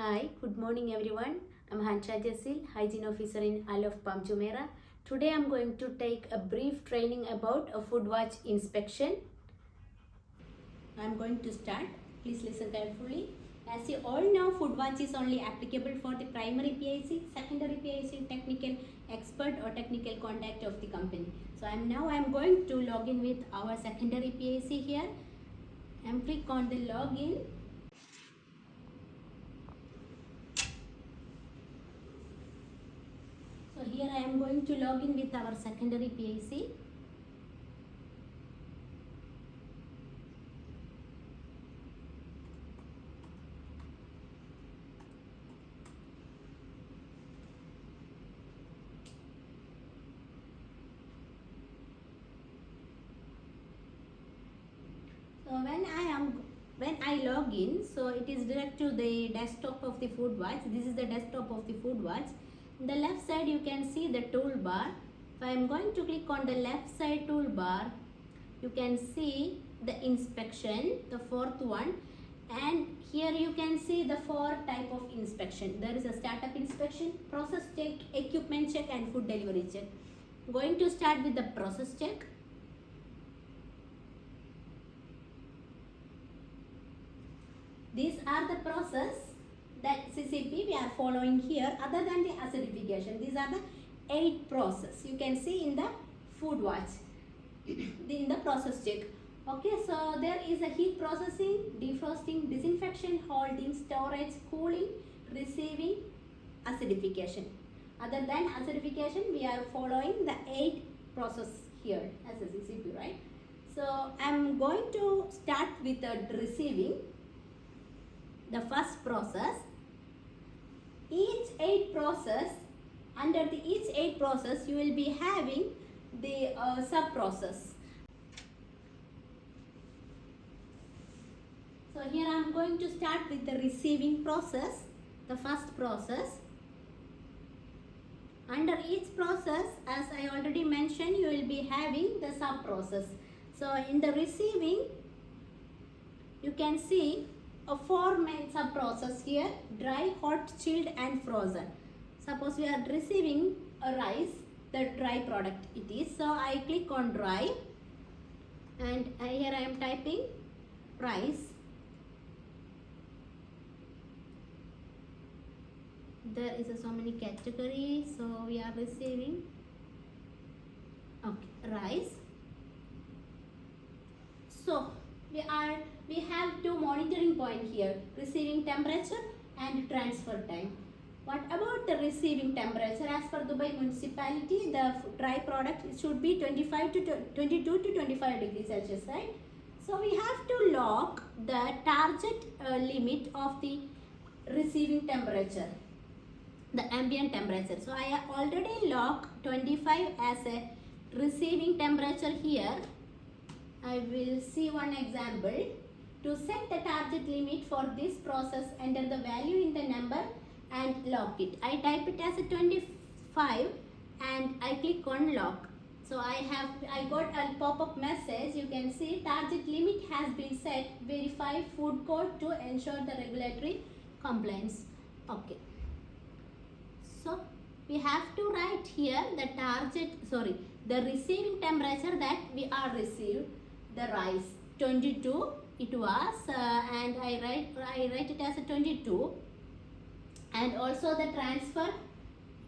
Hi, good morning everyone. I'm Hansha Jasil, Hygiene Officer in Isle of Palm Jumeirah. Today I'm going to take a brief training about a food watch inspection. I'm going to start. Please listen carefully. As you all know, food watch is only applicable for the primary PIC, secondary PIC, technical expert or technical contact of the company. So I'm going to log in with our secondary PIC here. I'm click on the login. So here I am going to log in with our secondary PIC. So when I log in, so it is direct to the desktop of the food watch. This is the desktop of the food watch. In the left side you can see the toolbar. If I am going to click on the left side toolbar, you can see the inspection, the fourth one, and here you can see the four type of inspection. There is a startup inspection, process check, equipment check, and food delivery check. I'm going to start with the process check. These are the process that CCP we are following here other than the acidification. These are the 8 process you can see in the food watch in the process check. Okay, so there is a heat processing, defrosting, disinfection, holding, storage, cooling, receiving, acidification. Other than acidification, we are following the 8 process here as a CCP, right? So I am going to start with the receiving. The first process, each 8 process, under the each 8 process you will be having the sub process. So here I am going to start with the receiving process, the first process. Under each process, as I already mentioned, you will be having the sub process. So in the receiving, you can see a 4 main sub process here: dry, hot, chilled, and frozen. Suppose we are receiving a rice, the dry product it is. So I click on dry, and here I am typing rice. There is so many categories, so we are receiving rice. So we have 2 monitoring point here: receiving temperature and transfer time. What about the receiving temperature? As per Dubai municipality, the dry product should be 22 to 25 degrees Celsius, right? So we have to lock the target limit of the receiving temperature, the ambient temperature. So I have already locked 25 as a receiving temperature here. I will see one example. To set the target limit for this process, enter the value in the number and lock it. I type it as a 25 and I click on lock. So I got a pop-up message. You can see target limit has been set. Verify food code to ensure the regulatory compliance. Okay. So we have to write here the receiving temperature that we are received. The rice 22 it was and I write it as a 22, and also the transfer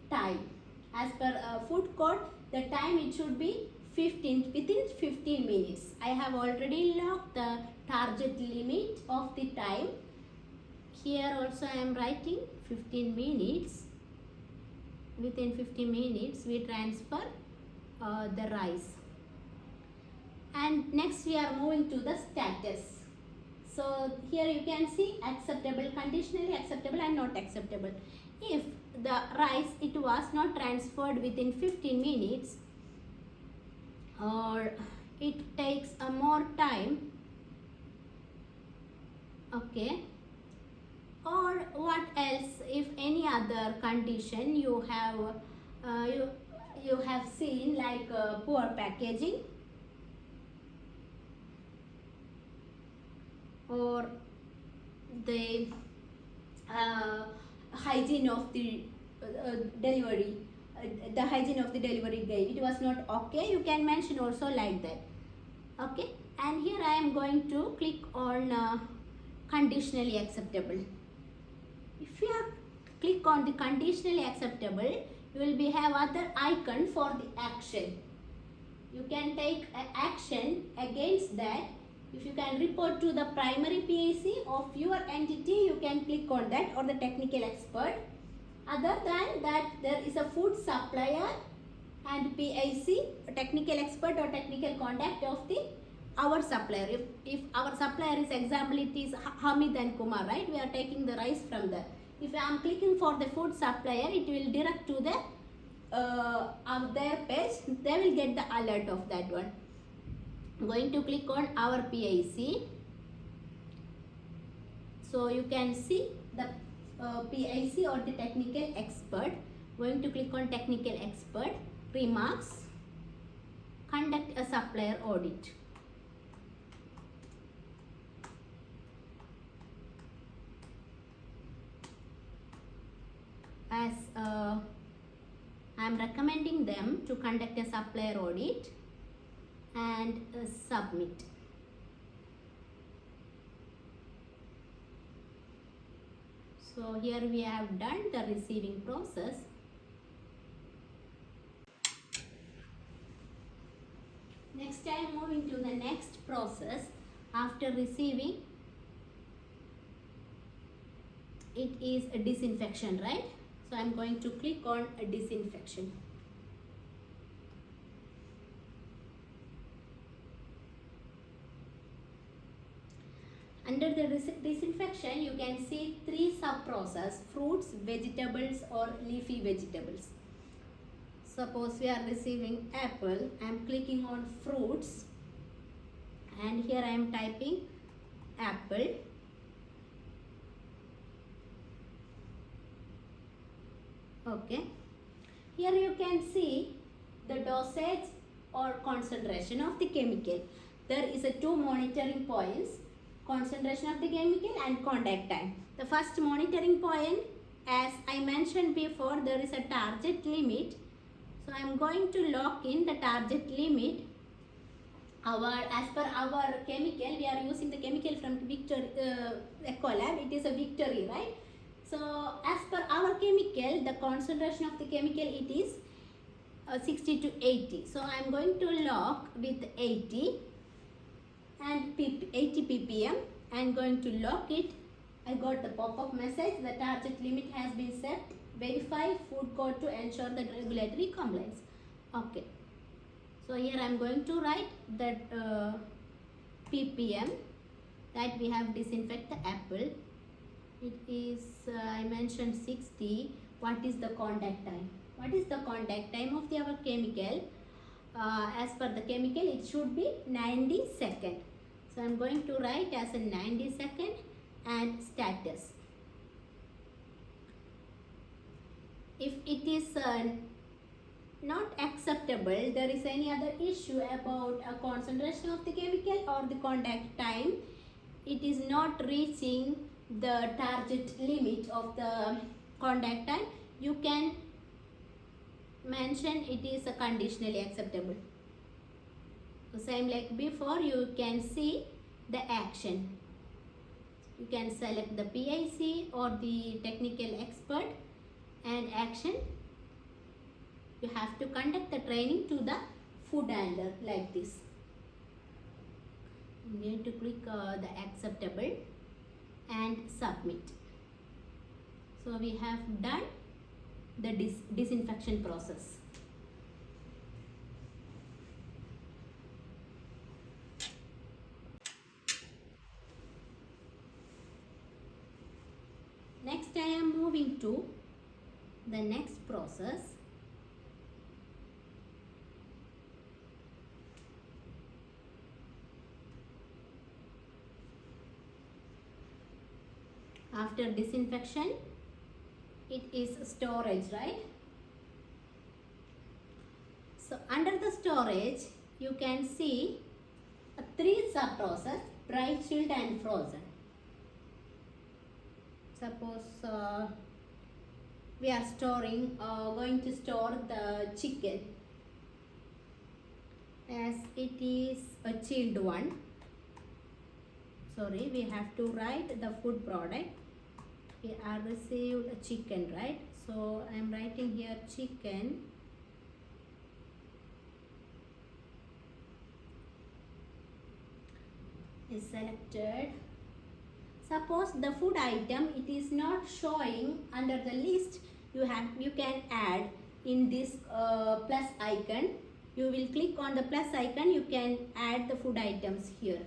time as per food code, the time it should be within 15 minutes. I have already locked the target limit of the time. Here also I am writing 15 minutes. Within 15 minutes we transfer the rice. And next we are moving to the status. So here you can see acceptable, conditionally acceptable, and not acceptable. If the rice it was not transferred within 15 minutes, or it takes a more time, okay, or what else, if any other condition you have seen, like poor packaging, or the hygiene of the delivery, the hygiene of the delivery guy, it was not okay, you can mention also like that. Okay, and here I am going to click on conditionally acceptable. If you click on the conditionally acceptable, you will be have other icon for the action. You can take action against that. If you can report to the primary PIC of your entity, you can click on that, or the technical expert. Other than that, there is a food supplier and PIC, technical expert or technical contact of the our supplier. If our supplier is, example, it is Hamid and Kumar, right? We are taking the rice from there. If I am clicking for the food supplier, it will direct to the of their page. They will get the alert of that one. I'm going to click on our PIC. So you can see the PIC or the technical expert. Going to click on technical expert, remarks, conduct a supplier audit. As I am recommending them to conduct a supplier audit and submit. So here we have done the receiving process. Next I am moving to the next process. After receiving, it is a disinfection, right? So I am going to click on a disinfection. Under the disinfection, you can see 3 sub-process: fruits, vegetables or leafy vegetables. Suppose we are receiving apple, I am clicking on fruits and here I am typing apple. Okay, here you can see the dosage or concentration of the chemical. There is a 2 monitoring points: concentration of the chemical and contact time. The first monitoring point, as I mentioned before, there is a target limit. So I am going to lock in the target limit. As per our chemical, we are using the chemical from Victory Ecolab. It is a Victory, right? So as per our chemical, the concentration of the chemical, it is 60 to 80. So I am going to lock with 80 and 80 ppm. I am going to lock it. I got the pop-up message: the target limit has been set. Verify food code to ensure the regulatory compliance. Okay. So here I am going to write that ppm that we have disinfect the apple. It is I mentioned 60. What is the contact time? What is the contact time of our chemical? As per the chemical, it should be 90 seconds. So I am going to write as a 90 second and status. If it is not acceptable, there is any other issue about a concentration of the chemical or the contact time, it is not reaching the target limit of the contact time, you can mention it is a conditionally acceptable. So same like before, you can see the action. You can select the PIC or the technical expert and action. You have to conduct the training to the food handler like this. I'm going to click the acceptable and submit. So we have done the disinfection process. Next I am moving to the next process. After disinfection, it is storage, right? So under the storage, you can see 3 sub-process: bright, chilled and frozen. Suppose we are going to store the chicken as it is a chilled one. Sorry, we have to write the food product. We are received a chicken, right? So I am writing here chicken is selected. Suppose the food item it is not showing under the list, you can add in this plus icon. You will click on the plus icon, you can add the food items here.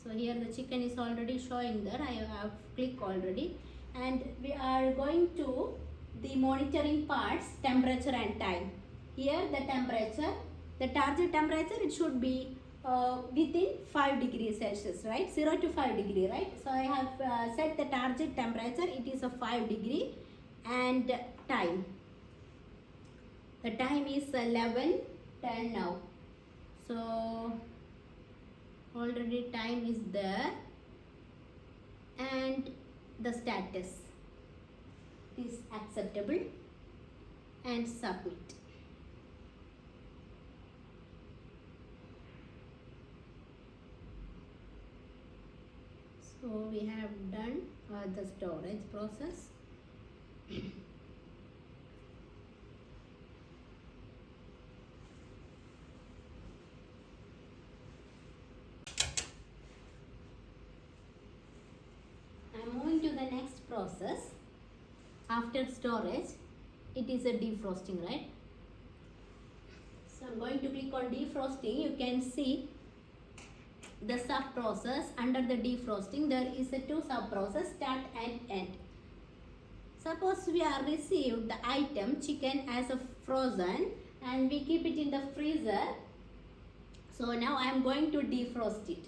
So here the chicken is already showing there, I have clicked already, and we are going to the monitoring parts, temperature and time. Here the temperature, the target temperature, it should be within 5 degrees Celsius, right? 0 to 5 degree, right? So I have set the target temperature, it is a 5 degree, and time. The time is 11:10 now. So already time is there, and the status is acceptable, and submit. So we have done the storage process. I'm moving to the next process. After storage, it is a defrosting, right? So I'm going to click on defrosting. You can see the sub process. Under the defrosting there is a two sub process, start and end. Suppose we are received the item chicken as a frozen and we keep it in the freezer. So now I am going to defrost it.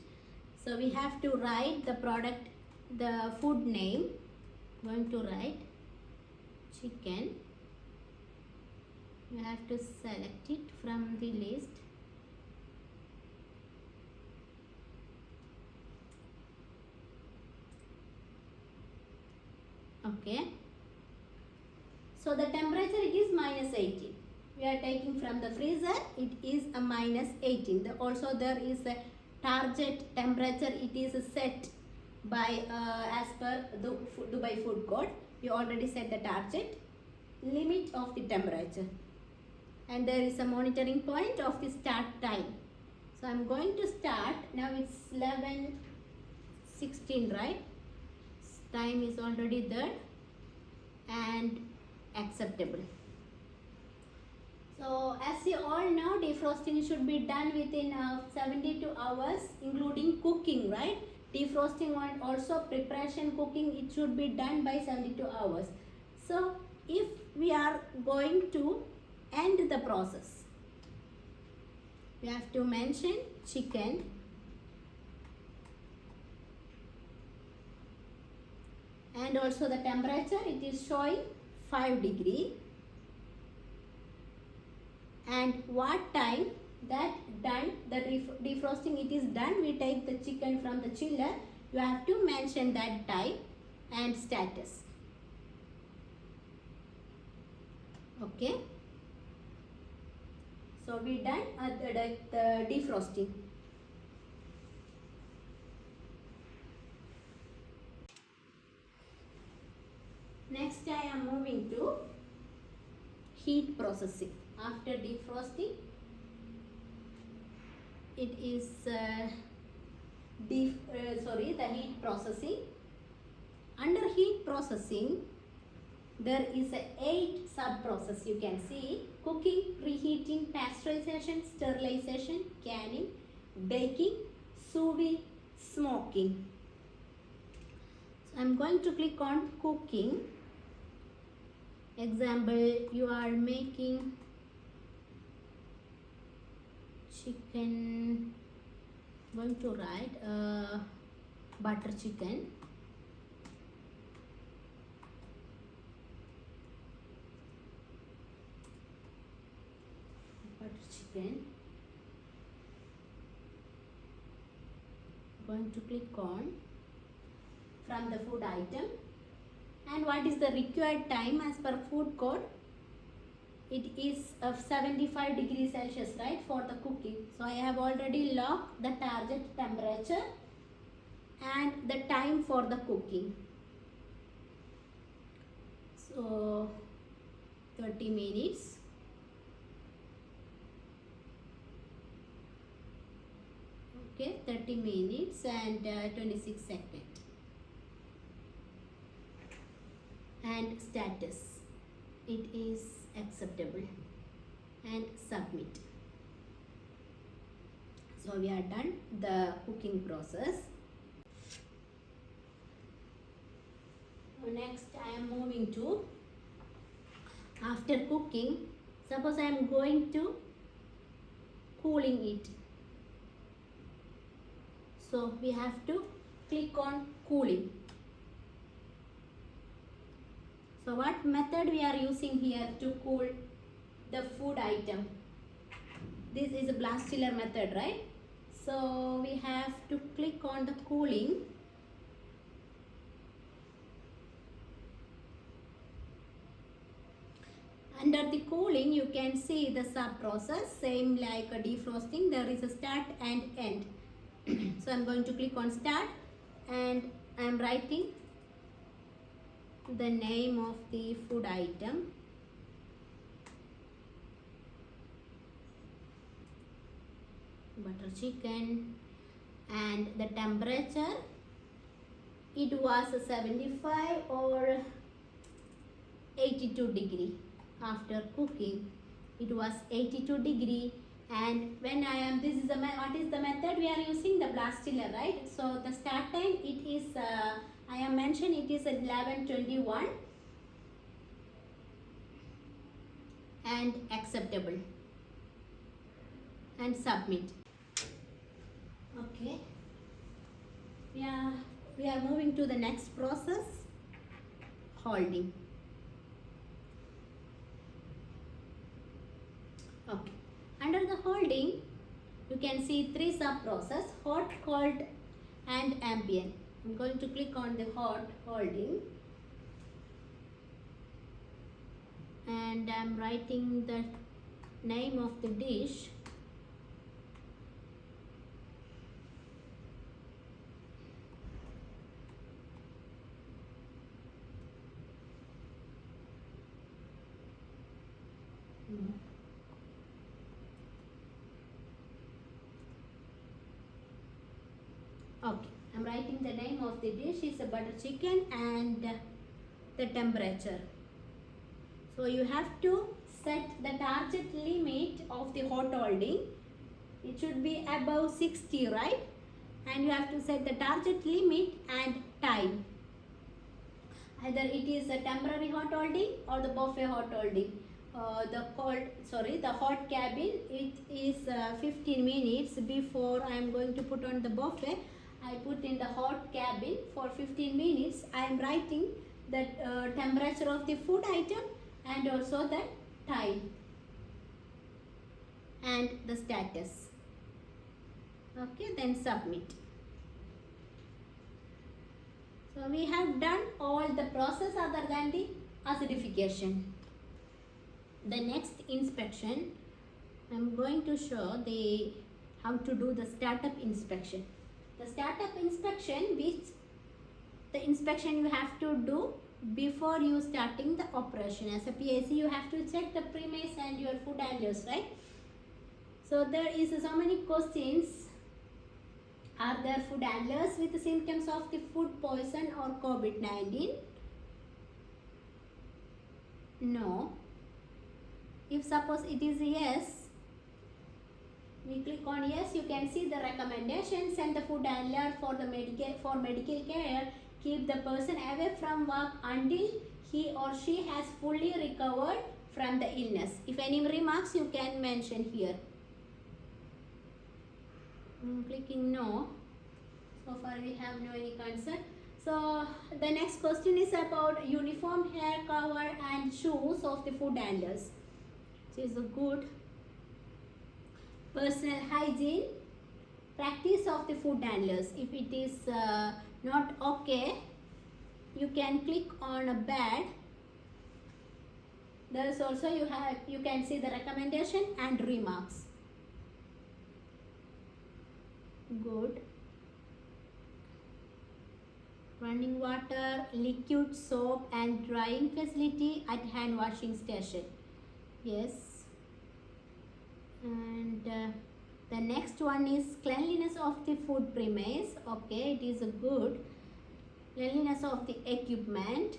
So we have to write the product, the food name. Going to write chicken. You have to select it from the list. Okay. So the temperature it is -18. We are taking from the freezer. It is a -18. Also there is a target temperature. It is set by as per the Dubai Food Code. We already set the target limit of the temperature. And there is a monitoring point of the start time. So I am going to start. Now it's 11:16, right? Time is already there and acceptable. So as you all know, defrosting should be done within 72 hours including cooking, right? Defrosting and also preparation cooking, it should be done by 72 hours. So if we are going to end the process, we have to mention chicken and also the temperature, it is showing 5 degree, and what time that done, the defrosting it is done. We take the chicken from the chiller. You have to mention that time and status. Okay. So we done the defrosting. Next I am moving to heat processing. After defrosting, it is the heat processing. Under heat processing, there is 8 sub process. You can see cooking, preheating, pasteurization, sterilization, canning, baking, sous vide, smoking. So I am going to click on cooking. Example, you are making chicken. Going to write butter chicken. Butter chicken. Going to click on from the food item And what is the required time as per food code? It is of 75 degrees Celsius, right, for the cooking. So I have already logged the target temperature and the time for the cooking. So 30 minutes. Okay, 30 minutes and 26 seconds. And status, it is acceptable, and submit. So we are done the cooking process. Next I am moving to, after cooking, suppose I am going to cooling it. So we have to click on cooling. So what method we are using here to cool the food item? This is a blast chiller method, right? So we have to click on the cooling. Under the cooling, you can see the sub process, same like a defrosting. There is a start and end. So I'm going to click on start and I'm writing the name of the food item. Butter chicken, and the temperature, it was 75 or 82 degree. After cooking, it was 82 degree. And when I am, this is the, what is the method we are using? The blast chiller, right? So the start time, it is I am mentioned, it is 11:21 and acceptable and submit. Okay, we are moving to the next process, holding. Okay, under the holding, you can see three sub process: hot, cold and ambient. I'm going to click on the hot holding and I'm writing the name of the dish. Okay, I'm writing the name of the dish is a butter chicken and the temperature. So you have to set the target limit of the hot holding. It should be above 60, right? And you have to set the target limit and time. Either it is a temporary hot holding or the buffet hot holding. The hot cabin, it is 15 minutes before I am going to put on the buffet. I put in the hot cabin for 15 minutes. I am writing the temperature of the food item and also the time and the status. Okay, then submit. So we have done all the process other than the acidification. The next inspection, I am going to show how to do the startup inspection. The startup inspection, which the inspection you have to do before you starting the operation. As a PAC, you have to check the premise and your food handlers, right? So there is so many questions. Are there food handlers with the symptoms of the food poison or COVID-19? No. If suppose it is yes, we click on yes, you can see the recommendations and the food handler for the medical care. Keep the person away from work until he or she has fully recovered from the illness. If any remarks, you can mention here. I'm clicking no. So far we have no any concern. So the next question is about uniform, hair cover and shoes of the food handlers. So it's a good personal hygiene practice of the food handlers. If it is not okay, you can click on a bed. There is also you can see the recommendation and remarks. Good. Running water, liquid soap and drying facility at hand washing station. Yes. And the next one is cleanliness of the food premise. Okay, it is a good. Cleanliness of the equipment.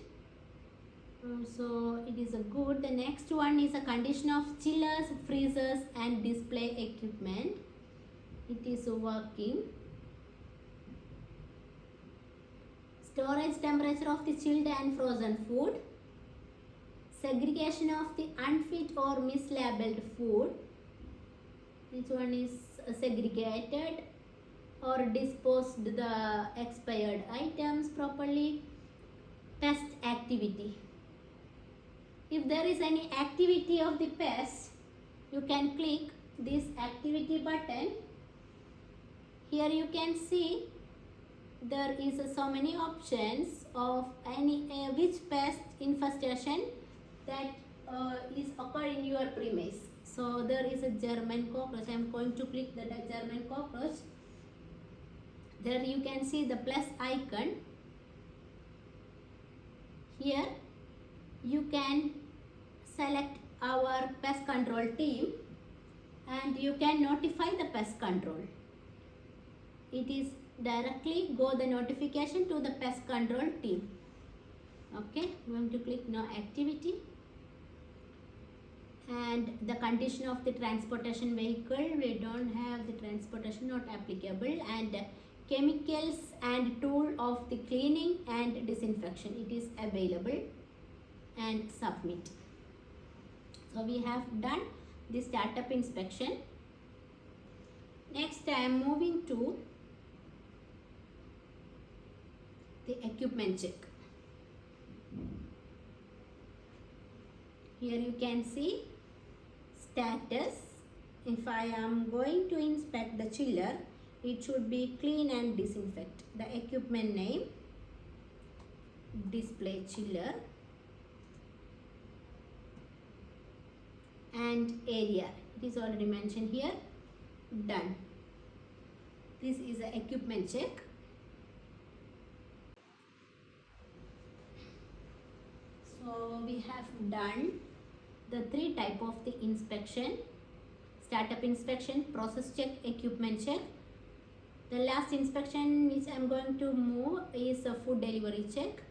So it is a good. The next one is a condition of chillers, freezers and display equipment. It is working. Storage temperature of the chilled and frozen food. Segregation of the unfit or mislabeled food. Which one is segregated or disposed the expired items properly. Pest activity. If there is any activity of the pest, you can click this activity button. Here you can see there is so many options of any which pest infestation that is occur in your premise. So there is a German cockroach. I am going to click the German cockroach. There you can see the plus icon. Here you can select our pest control team and you can notify the pest control. It is directly go the notification to the pest control team. Okay, I'm going to click no activity. And the condition of the transportation vehicle, we don't have the transportation, not applicable. And chemicals and tool of the cleaning and disinfection, it is available. And submit. So we have done the startup inspection. Next I am moving to the equipment check. Here you can see status. If I am going to inspect the chiller, it should be clean and disinfect. The equipment name, display chiller, and area, it is already mentioned here. Done. This is the equipment check. So we have done the three type of the inspection: startup inspection, process check, equipment check. The last inspection which I am going to move is a food delivery check.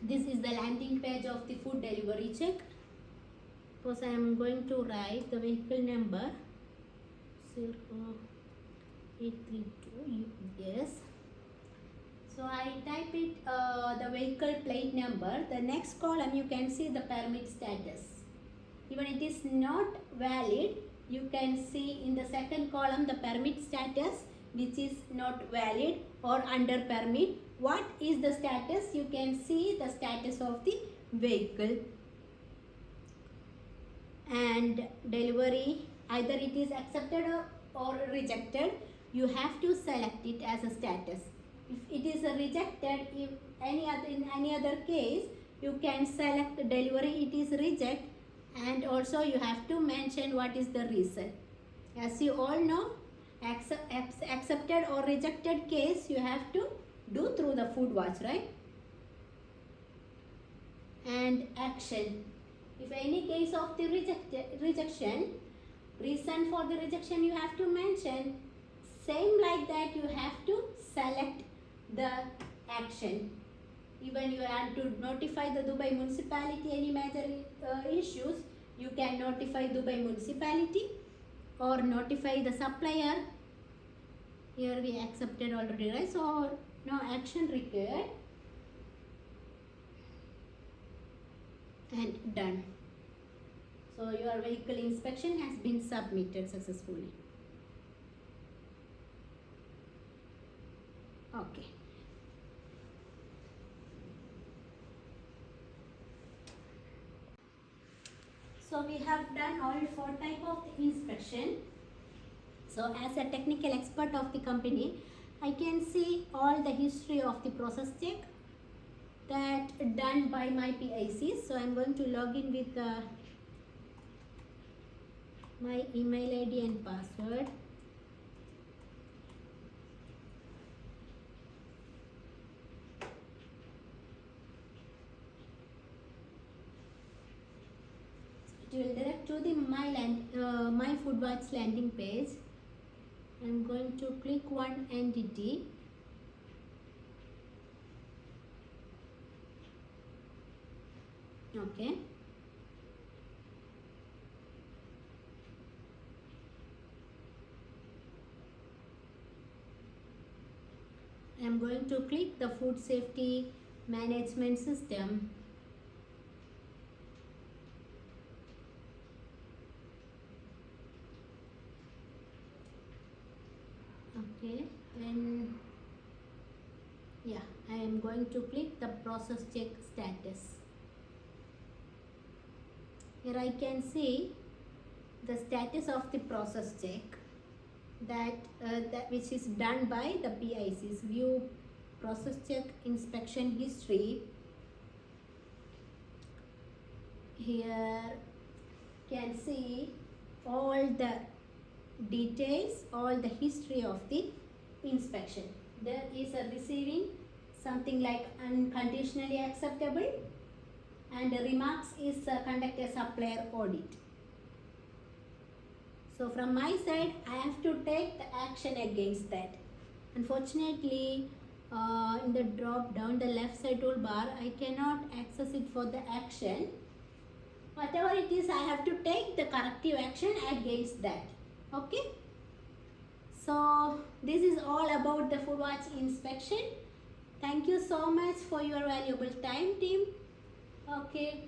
This is the landing page of the food delivery check. Suppose I am going to write the vehicle number 0832. Yes. So I type it the vehicle plate number. The next column you can see the permit status. Even it is not valid, you can see in the second column the permit status which is not valid or under permit. What is the status? You can see the status of the vehicle. And delivery, either it is accepted or rejected. You have to select it as a status. If it is rejected, if in any other case, you can select delivery, it is reject, and also you have to mention what is the reason. As you all know, accepted or rejected case you have to do through the food watch, right? And action. If any case of the rejection, reason for the rejection you have to mention. Same like that, you have to select the action. Even you have to notify the Dubai municipality any major issues, you can notify Dubai municipality or notify the supplier. Here we accepted already, right? So no action required. And done. So your vehicle inspection has been submitted successfully. Okay. So we have done all 4 types of inspection. So as a technical expert of the company, I can see all the history of the process check, that done by my PIC. So I'm going to log in with my email ID and password. It will direct to the my FoodWatch landing page. I'm going to click one entity. Okay. I'm going to click the food safety management system. Okay, and yeah, I am going to click the process check status. Here I can see the status of the process check that which is done by the PICs. View process check inspection history. Here can see all the details, all the history of the inspection. There is a receiving something like unconditionally acceptable, and the remarks is conduct a supplier audit. So from my side, I have to take the action against that. Unfortunately, in the drop down the left side toolbar, I cannot access it for the action. Whatever it is, I have to take the corrective action against that. Okay. So this is all about the FoodWatch inspection. Thank you so much for your valuable time, team. Okay.